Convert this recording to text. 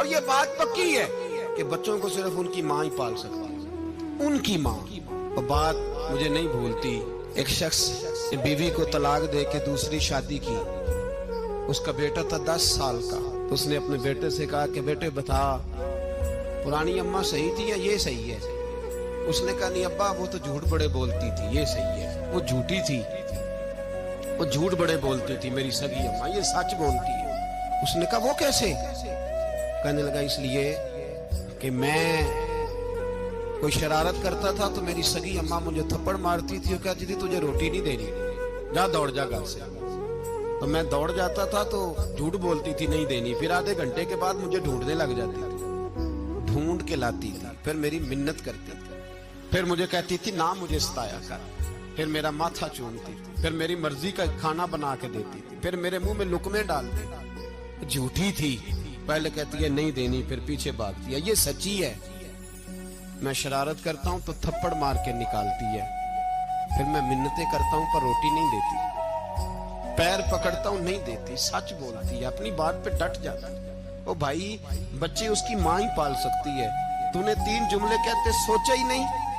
और ये बात पक्की है कि बच्चों को सिर्फ उनकी माँ ही पाल सकती है, उनकी माँ। और बात मुझे नहीं भूलती, एक शख्स ने बीवी को तलाक दे के दूसरी शादी की। उसका बेटा था 10 साल का। तो उसने अपने बेटे से कहा कि बेटे बता, पुरानी अम्मा सही थी या ये सही है? उसने कहा नहीं अब्बा, वो तो झूठ बड़े बोलती थी, ये सही है। वो झूठी थी, वो झूठ बड़े बोलती थी मेरी सगी अम्मा, ये सच बोलती है। उसने कहा वो कैसे? कहने लगा इसलिए कि मैं कोई शरारत करता था तो मेरी सगी अम्मा मुझे थप्पड़ मारती थी और कहती थी तुझे रोटी नहीं देनी, जा दौड़ जा घर से। तो मैं दौड़ जाता था तो झूठ बोलती थी नहीं देनी, फिर आधे घंटे के बाद मुझे ढूंढने लग जाती थी, ढूंढ के लाती थी, फिर मेरी मिन्नत करती थी, फिर मुझे कहती थी ना मुझे सताया कर, फिर मेरा माथा चूमती थी, फिर मेरी मर्जी का खाना बना के देती थी, फिर मेरे मुंह में लुकमे डालती। झूठी थी, पहले कहती है नहीं देनी, फिर पीछे भागती है। ये सच्ची है। मैं शरारत करता हूं तो थप्पड़ मार के निकालती है, फिर मैं मिन्नतें करता हूं पर रोटी नहीं देती, पैर पकड़ता हूं नहीं देती, सच बोलती है, अपनी बात पे डट जाती है। ओ भाई, बच्चे उसकी माँ ही पाल सकती है, तूने 3 जुमले कहते सोचा ही नहीं।